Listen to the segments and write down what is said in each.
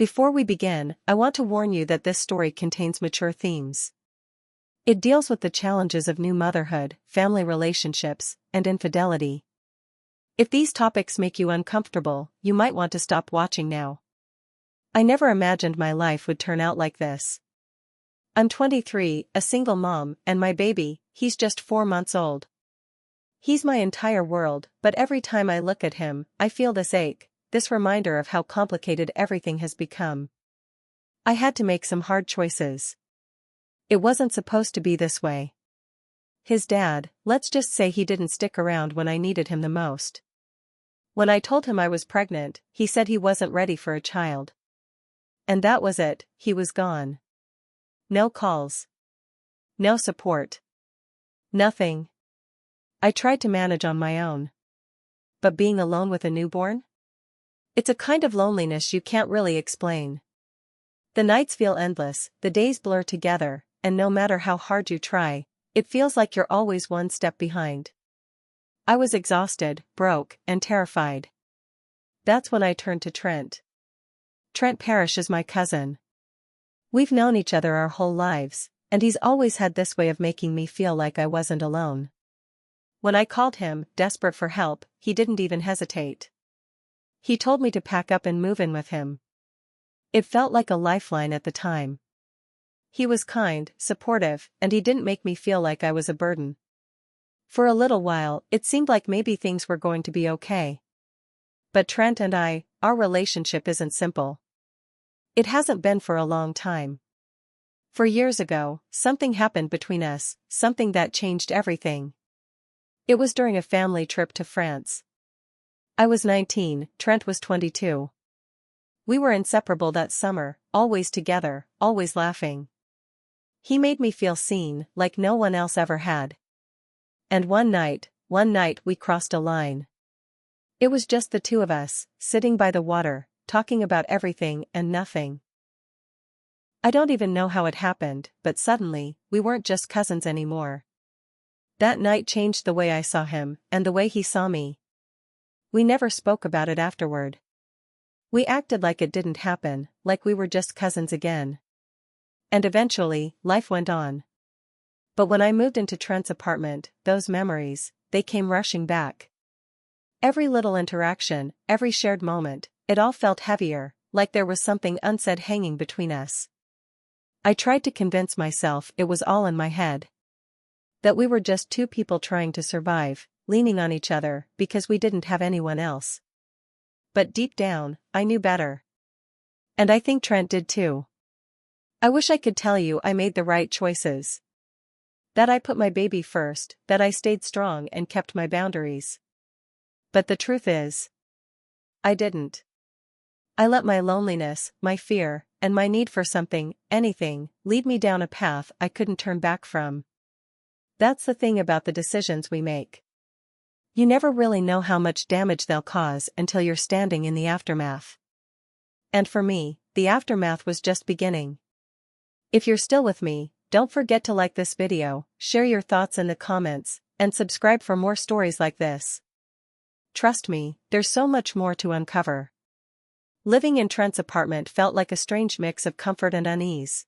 Before we begin, I want to warn you that this story contains mature themes. It deals with the challenges of new motherhood, family relationships, and infidelity. If these topics make you uncomfortable, you might want to stop watching now. I never imagined my life would turn out like this. I'm 23, a single mom, and my baby, he's just 4 months old. He's my entire world, but every time I look at him, I feel this ache, this reminder of how complicated everything has become. I had to make some hard choices. It wasn't supposed to be this way. His dad, let's just say he didn't stick around when I needed him the most. When I told him I was pregnant, he said he wasn't ready for a child. And that was it, he was gone. No calls. No support. Nothing. I tried to manage on my own. But being alone with a newborn? It's a kind of loneliness you can't really explain. The nights feel endless, the days blur together, and no matter how hard you try, it feels like you're always one step behind. I was exhausted, broke, and terrified. That's when I turned to Trent. Trent Parrish is my cousin. We've known each other our whole lives, and he's always had this way of making me feel like I wasn't alone. When I called him, desperate for help, he didn't even hesitate. He told me to pack up and move in with him. It felt like a lifeline at the time. He was kind, supportive, and he didn't make me feel like I was a burden. For a little while, it seemed like maybe things were going to be okay. But Trent and our relationship isn't simple. It hasn't been for a long time. 4 years ago, something happened between us, something that changed everything. It was during a family trip to France. I was 19, Trent was 22. We were inseparable that summer, always together, always laughing. He made me feel seen, like no one else ever had. And one night we crossed a line. It was just the two of us, sitting by the water, talking about everything and nothing. I don't even know how it happened, but suddenly, we weren't just cousins anymore. That night changed the way I saw him, and the way he saw me. We never spoke about it afterward. We acted like it didn't happen, like we were just cousins again. And eventually, life went on. But when I moved into Trent's apartment, those memories, they came rushing back. Every little interaction, every shared moment, it all felt heavier, like there was something unsaid hanging between us. I tried to convince myself it was all in my head. That we were just two people trying to survive, leaning on each other, because we didn't have anyone else. But deep down, I knew better. And I think Trent did too. I wish I could tell you I made the right choices. That I put my baby first, that I stayed strong and kept my boundaries. But the truth is, I didn't. I let my loneliness, my fear, and my need for something, anything, lead me down a path I couldn't turn back from. That's the thing about the decisions we make. You never really know how much damage they'll cause until you're standing in the aftermath. And for me, the aftermath was just beginning. If you're still with me, don't forget to like this video, share your thoughts in the comments, and subscribe for more stories like this. Trust me, there's so much more to uncover. Living in Trent's apartment felt like a strange mix of comfort and unease.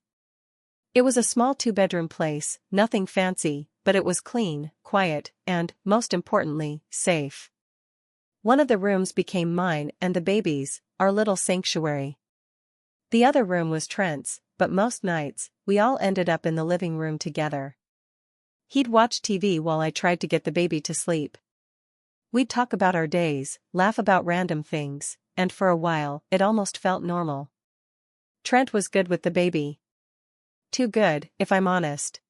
It was a small 2-bedroom place, nothing fancy, but it was clean, quiet, and, most importantly, safe. One of the rooms became mine and the baby's, our little sanctuary. The other room was Trent's, but most nights, we all ended up in the living room together. He'd watch TV while I tried to get the baby to sleep. We'd talk about our days, laugh about random things, and for a while, it almost felt normal. Trent was good with the baby. Too good, if I'm honest.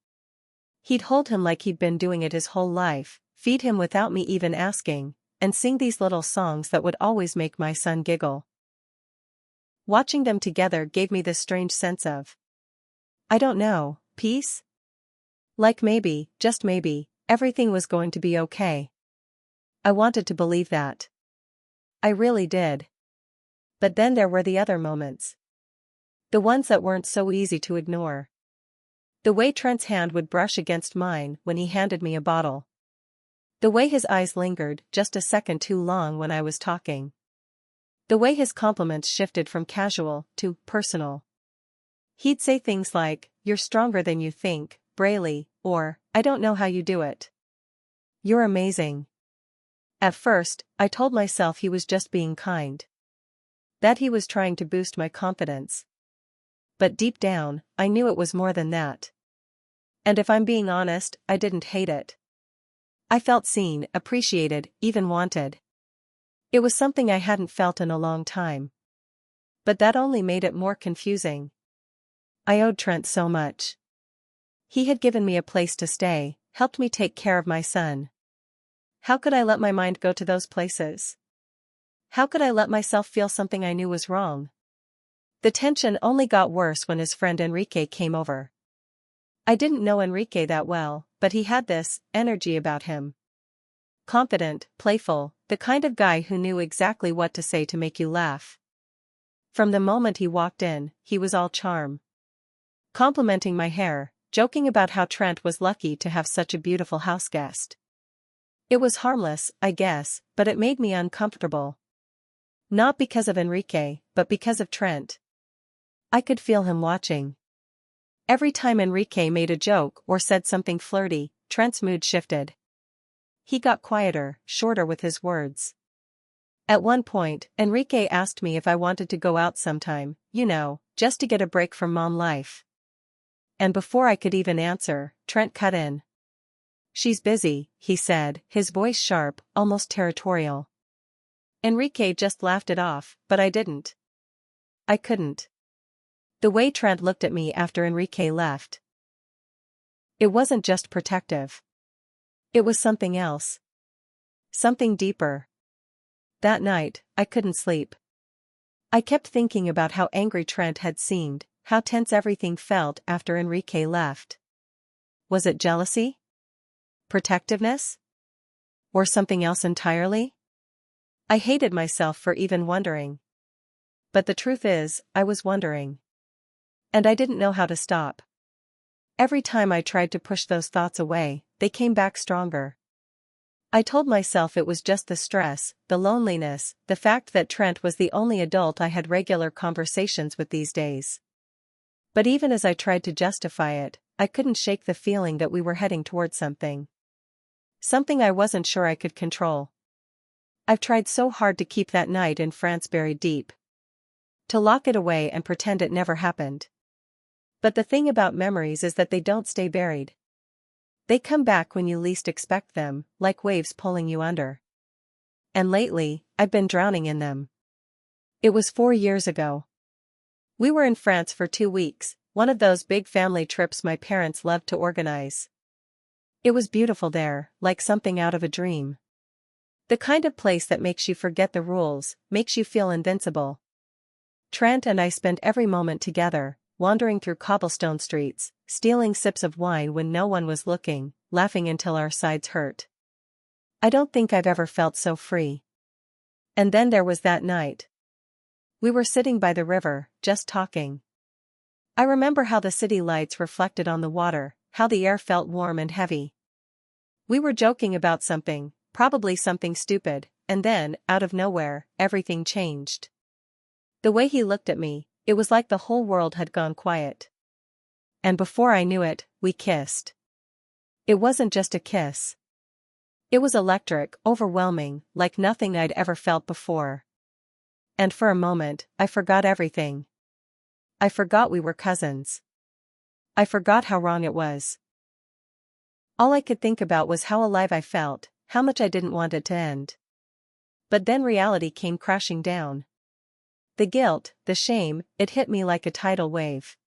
He'd hold him like he'd been doing it his whole life, feed him without me even asking, and sing these little songs that would always make my son giggle. Watching them together gave me this strange sense of, I don't know, peace? Like maybe, just maybe, everything was going to be okay. I wanted to believe that. I really did. But then there were the other moments. The ones that weren't so easy to ignore. The way Trent's hand would brush against mine when he handed me a bottle. The way his eyes lingered just a second too long when I was talking. The way his compliments shifted from casual to personal. He'd say things like, "You're stronger than you think, Brayley," or, "I don't know how you do it. You're amazing." At first, I told myself he was just being kind. That he was trying to boost my confidence. But deep down, I knew it was more than that. And if I'm being honest, I didn't hate it. I felt seen, appreciated, even wanted. It was something I hadn't felt in a long time. But that only made it more confusing. I owed Trent so much. He had given me a place to stay, helped me take care of my son. How could I let my mind go to those places? How could I let myself feel something I knew was wrong? The tension only got worse when his friend Enrique came over. I didn't know Enrique that well, but he had this energy about him. Confident, playful, the kind of guy who knew exactly what to say to make you laugh. From the moment he walked in, he was all charm. Complimenting my hair, joking about how Trent was lucky to have such a beautiful houseguest. It was harmless, I guess, but it made me uncomfortable. Not because of Enrique, but because of Trent. I could feel him watching. Every time Enrique made a joke or said something flirty, Trent's mood shifted. He got quieter, shorter with his words. At one point, Enrique asked me if I wanted to go out sometime, just to get a break from mom life. And before I could even answer, Trent cut in. "She's busy," he said, his voice sharp, almost territorial. Enrique just laughed it off, but I didn't. I couldn't. The way Trent looked at me after Enrique left. It wasn't just protective. It was something else. Something deeper. That night, I couldn't sleep. I kept thinking about how angry Trent had seemed, how tense everything felt after Enrique left. Was it jealousy? Protectiveness? Or something else entirely? I hated myself for even wondering. But the truth is, I was wondering. And I didn't know how to stop. Every time I tried to push those thoughts away, they came back stronger. I told myself it was just the stress, the loneliness, the fact that Trent was the only adult I had regular conversations with these days. But even as I tried to justify it, I couldn't shake the feeling that we were heading towards something. Something I wasn't sure I could control. I've tried so hard to keep that night in France buried deep. To lock it away and pretend it never happened. But the thing about memories is that they don't stay buried. They come back when you least expect them, like waves pulling you under. And lately, I've been drowning in them. It was 4 years ago. We were in France for 2 weeks, one of those big family trips my parents loved to organize. It was beautiful there, like something out of a dream. The kind of place that makes you forget the rules, makes you feel invincible. Trent and I spent every moment together, wandering through cobblestone streets, stealing sips of wine when no one was looking, laughing until our sides hurt. I don't think I've ever felt so free. And then there was that night. We were sitting by the river, just talking. I remember how the city lights reflected on the water, how the air felt warm and heavy. We were joking about something, probably something stupid, and then, out of nowhere, everything changed. The way he looked at me, it was like the whole world had gone quiet. And before I knew it, we kissed. It wasn't just a kiss. It was electric, overwhelming, like nothing I'd ever felt before. And for a moment, I forgot everything. I forgot we were cousins. I forgot how wrong it was. All I could think about was how alive I felt, how much I didn't want it to end. But then reality came crashing down. The guilt, the shame, it hit me like a tidal wave.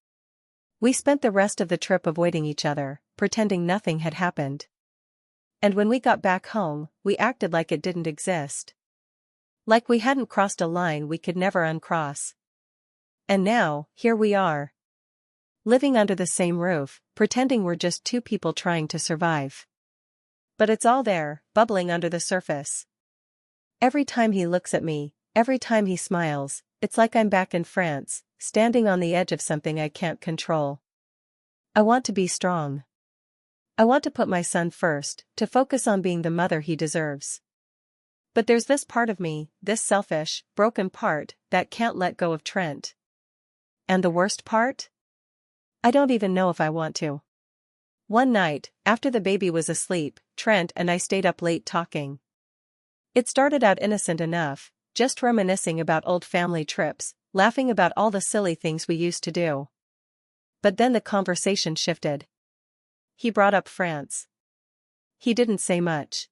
We spent the rest of the trip avoiding each other, pretending nothing had happened. And when we got back home, we acted like it didn't exist. Like we hadn't crossed a line we could never uncross. And now, here we are. Living under the same roof, pretending we're just two people trying to survive. But it's all there, bubbling under the surface. Every time he looks at me, every time he smiles, it's like I'm back in France, standing on the edge of something I can't control. I want to be strong. I want to put my son first, to focus on being the mother he deserves. But there's this part of me, this selfish, broken part, that can't let go of Trent. And the worst part? I don't even know if I want to. One night, after the baby was asleep, Trent and I stayed up late talking. It started out innocent enough, just reminiscing about old family trips, laughing about all the silly things we used to do. But then the conversation shifted. He brought up France. He didn't say much.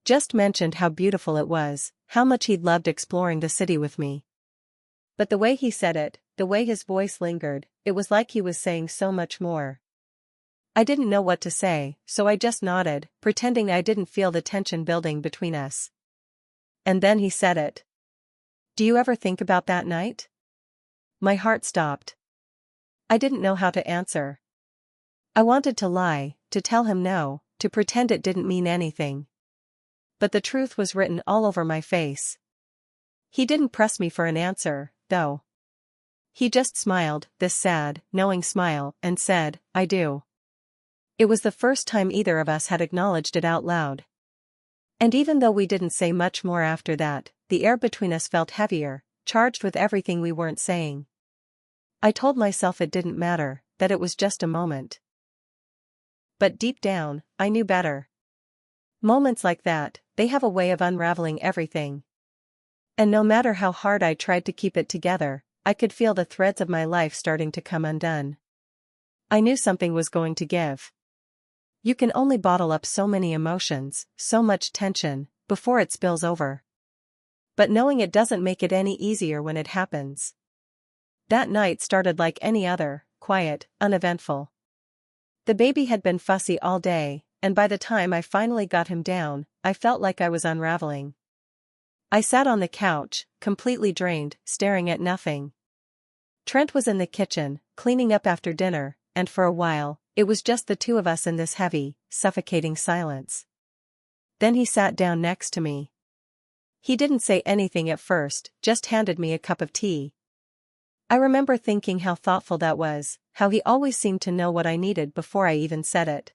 Just mentioned how beautiful it was, how much he'd loved exploring the city with me. But the way he said it, the way his voice lingered, it was like he was saying so much more. I didn't know what to say, so I just nodded, pretending I didn't feel the tension building between us. And then he said it. Do you ever think about that night? My heart stopped. I didn't know how to answer. I wanted to lie, to tell him no, to pretend it didn't mean anything. But the truth was written all over my face. He didn't press me for an answer, though. He just smiled, this sad, knowing smile, and said, I do. It was the first time either of us had acknowledged it out loud. And even though we didn't say much more after that, the air between us felt heavier, charged with everything we weren't saying. I told myself it didn't matter, that it was just a moment. But deep down, I knew better. Moments like that, they have a way of unraveling everything. And no matter how hard I tried to keep it together, I could feel the threads of my life starting to come undone. I knew something was going to give. You can only bottle up so many emotions, so much tension, before it spills over. But knowing it doesn't make it any easier when it happens. That night started like any other, quiet, uneventful. The baby had been fussy all day, and by the time I finally got him down, I felt like I was unraveling. I sat on the couch, completely drained, staring at nothing. Trent was in the kitchen, cleaning up after dinner, and for a while, it was just the two of us in this heavy, suffocating silence. Then he sat down next to me. He didn't say anything at first, just handed me a cup of tea. I remember thinking how thoughtful that was, how he always seemed to know what I needed before I even said it.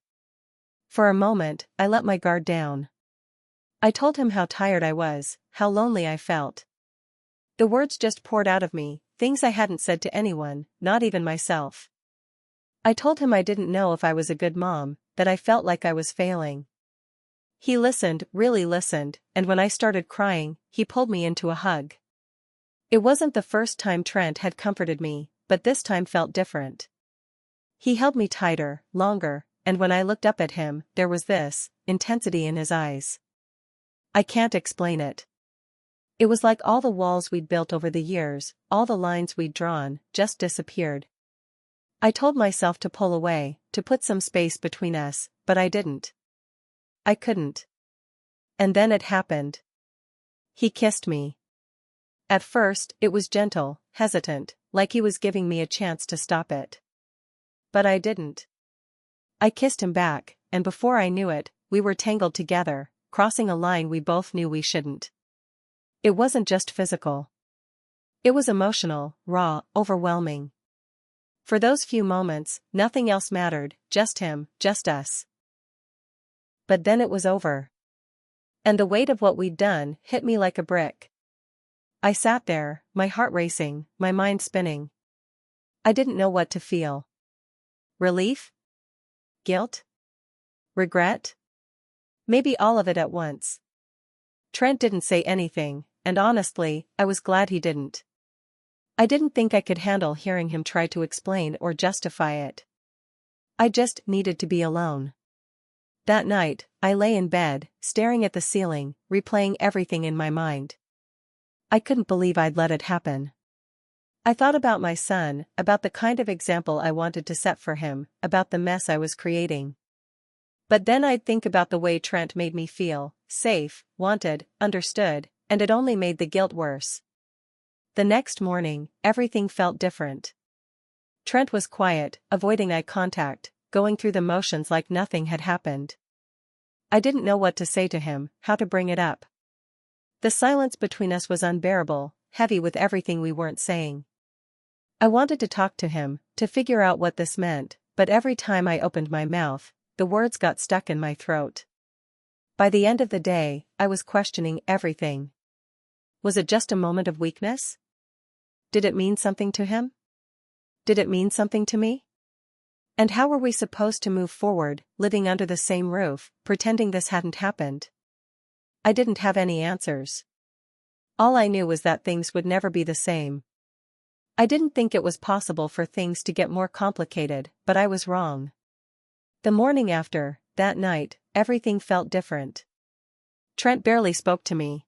For a moment, I let my guard down. I told him how tired I was, how lonely I felt. The words just poured out of me, things I hadn't said to anyone, not even myself. I told him I didn't know if I was a good mom, that I felt like I was failing. He listened, really listened, and when I started crying, he pulled me into a hug. It wasn't the first time Trent had comforted me, but this time felt different. He held me tighter, longer, and when I looked up at him, there was this intensity in his eyes. I can't explain it. It was like all the walls we'd built over the years, all the lines we'd drawn, just disappeared. I told myself to pull away, to put some space between us, but I didn't. I couldn't. And then it happened. He kissed me. At first, it was gentle, hesitant, like he was giving me a chance to stop it. But I didn't. I kissed him back, and before I knew it, we were tangled together, crossing a line we both knew we shouldn't. It wasn't just physical. It was emotional, raw, overwhelming. For those few moments, nothing else mattered, just him, just us. But then it was over. And the weight of what we'd done hit me like a brick. I sat there, my heart racing, my mind spinning. I didn't know what to feel. Relief? Guilt? Regret? Maybe all of it at once. Trent didn't say anything, and honestly, I was glad he didn't. I didn't think I could handle hearing him try to explain or justify it. I just needed to be alone. That night, I lay in bed, staring at the ceiling, replaying everything in my mind. I couldn't believe I'd let it happen. I thought about my son, about the kind of example I wanted to set for him, about the mess I was creating. But then I'd think about the way Trent made me feel, safe, wanted, understood, and it only made the guilt worse. The next morning, everything felt different. Trent was quiet, avoiding eye contact, going through the motions like nothing had happened. I didn't know what to say to him, how to bring it up. The silence between us was unbearable, heavy with everything we weren't saying. I wanted to talk to him, to figure out what this meant, but every time I opened my mouth, the words got stuck in my throat. By the end of the day, I was questioning everything. Was it just a moment of weakness? Did it mean something to him? Did it mean something to me? And how were we supposed to move forward, living under the same roof, pretending this hadn't happened? I didn't have any answers. All I knew was that things would never be the same. I didn't think it was possible for things to get more complicated, but I was wrong. The morning after, that night, everything felt different. Trent barely spoke to me.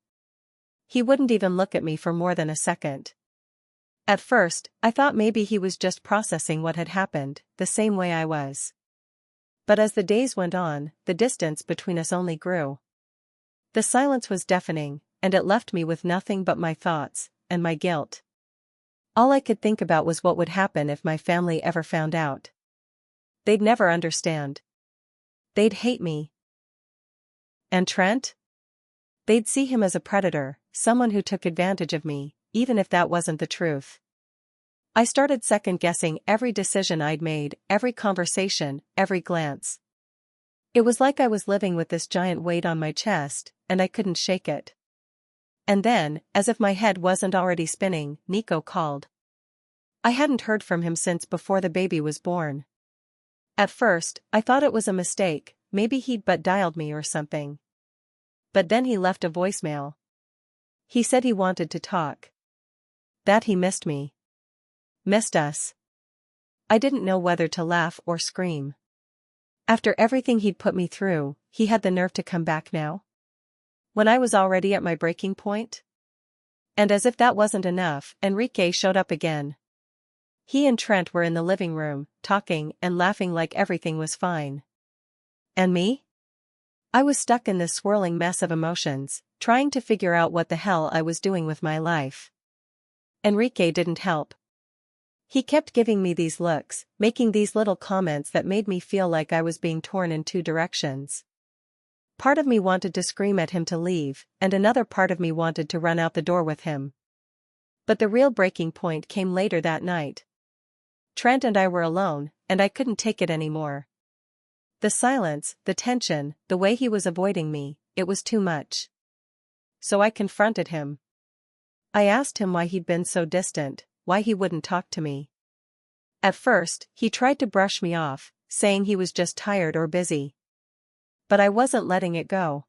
He wouldn't even look at me for more than a second. At first, I thought maybe he was just processing what had happened, the same way I was. But as the days went on, the distance between us only grew. The silence was deafening, and it left me with nothing but my thoughts, and my guilt. All I could think about was what would happen if my family ever found out. They'd never understand. They'd hate me. And Trent? They'd see him as a predator, someone who took advantage of me, even if that wasn't the truth. I started second-guessing every decision I'd made, every conversation, every glance. It was like I was living with this giant weight on my chest, and I couldn't shake it. And then, as if my head wasn't already spinning, Nico called. I hadn't heard from him since before the baby was born. At first, I thought it was a mistake, maybe he'd but dialed me or something. But then he left a voicemail. He said he wanted to talk. That he missed me. Missed us. I didn't know whether to laugh or scream. After everything he'd put me through, he had the nerve to come back now? When I was already at my breaking point? And as if that wasn't enough, Enrique showed up again. He and Trent were in the living room, talking and laughing like everything was fine. And me? I was stuck in this swirling mess of emotions, trying to figure out what the hell I was doing with my life. Enrique didn't help. He kept giving me these looks, making these little comments that made me feel like I was being torn in two directions. Part of me wanted to scream at him to leave, and another part of me wanted to run out the door with him. But the real breaking point came later that night. Trent and I were alone, and I couldn't take it anymore. The silence, the tension, the way he was avoiding me, it was too much. So I confronted him. I asked him why he'd been so distant, why he wouldn't talk to me. At first, he tried to brush me off, saying he was just tired or busy. But I wasn't letting it go.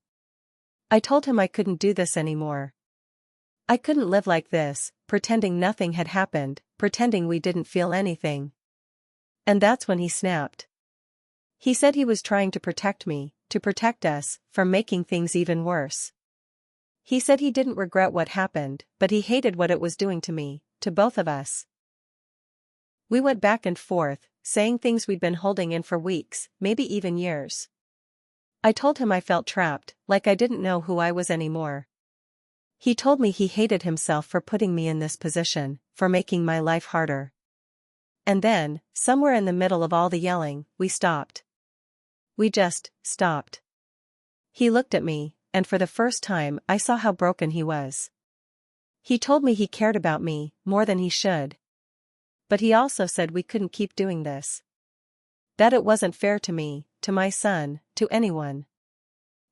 I told him I couldn't do this anymore. I couldn't live like this, pretending nothing had happened, pretending we didn't feel anything. And that's when he snapped. He said he was trying to protect me, to protect us, from making things even worse. He said he didn't regret what happened, but he hated what it was doing to me, to both of us. We went back and forth, saying things we'd been holding in for weeks, maybe even years. I told him I felt trapped, like I didn't know who I was anymore. He told me he hated himself for putting me in this position, for making my life harder. And then, somewhere in the middle of all the yelling, we stopped. We just stopped. He looked at me, and for the first time I saw how broken he was. He told me he cared about me, more than he should. But he also said we couldn't keep doing this. That it wasn't fair to me, to my son, to anyone.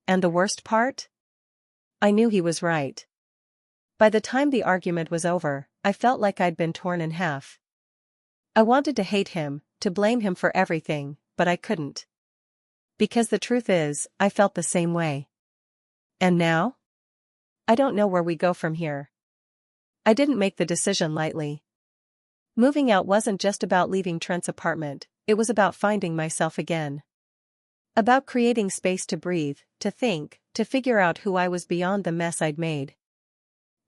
And the worst part? I knew he was right. By the time the argument was over, I felt like I'd been torn in half. I wanted to hate him, to blame him for everything, but I couldn't. Because the truth is, I felt the same way. And now? I don't know where we go from here. I didn't make the decision lightly. Moving out wasn't just about leaving Trent's apartment, it was about finding myself again. About creating space to breathe, to think, to figure out who I was beyond the mess I'd made.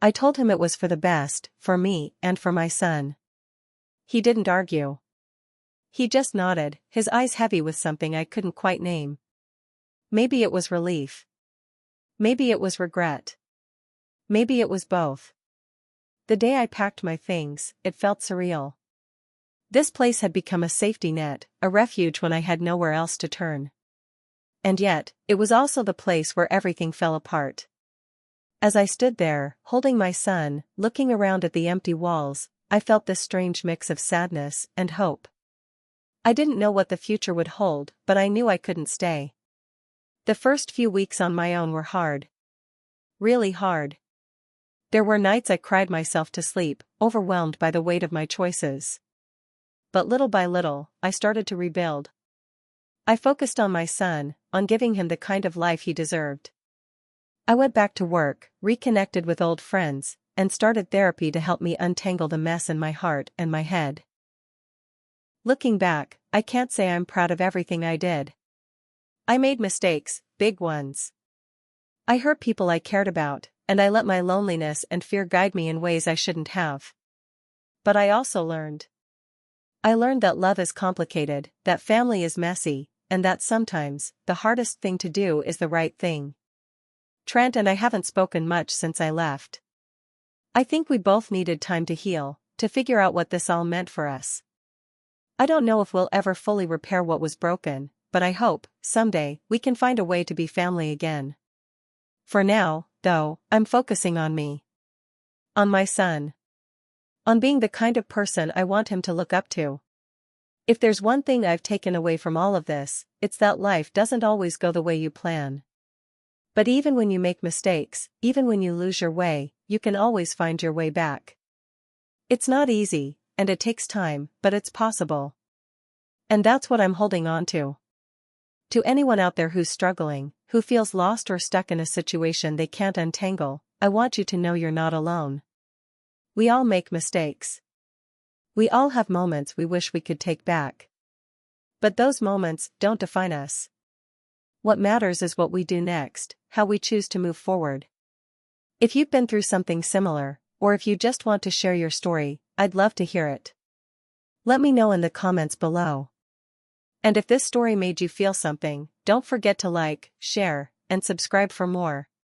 I told him it was for the best, for me and for my son. He didn't argue. He just nodded, his eyes heavy with something I couldn't quite name. Maybe it was relief. Maybe it was regret. Maybe it was both. The day I packed my things, it felt surreal. This place had become a safety net, a refuge when I had nowhere else to turn. And yet, it was also the place where everything fell apart. As I stood there, holding my son, looking around at the empty walls, I felt this strange mix of sadness and hope. I didn't know what the future would hold, but I knew I couldn't stay. The first few weeks on my own were hard. Really hard. There were nights I cried myself to sleep, overwhelmed by the weight of my choices. But little by little, I started to rebuild. I focused on my son, on giving him the kind of life he deserved. I went back to work, reconnected with old friends, and started therapy to help me untangle the mess in my heart and my head. Looking back, I can't say I'm proud of everything I did. I made mistakes, big ones. I hurt people I cared about, and I let my loneliness and fear guide me in ways I shouldn't have. But I also learned. I learned that love is complicated, that family is messy, and that sometimes, the hardest thing to do is the right thing. Trent and I haven't spoken much since I left. I think we both needed time to heal, to figure out what this all meant for us. I don't know if we'll ever fully repair what was broken, but I hope, someday, we can find a way to be family again. For now, though, I'm focusing on me. On my son. On being the kind of person I want him to look up to. If there's one thing I've taken away from all of this, it's that life doesn't always go the way you plan. But even when you make mistakes, even when you lose your way, you can always find your way back. It's not easy, and it takes time, but it's possible. And that's what I'm holding on to. To anyone out there who's struggling, who feels lost or stuck in a situation they can't untangle, I want you to know you're not alone. We all make mistakes. We all have moments we wish we could take back. But those moments don't define us. What matters is what we do next, how we choose to move forward. If you've been through something similar, or if you just want to share your story, I'd love to hear it. Let me know in the comments below. And if this story made you feel something, don't forget to like, share, and subscribe for more.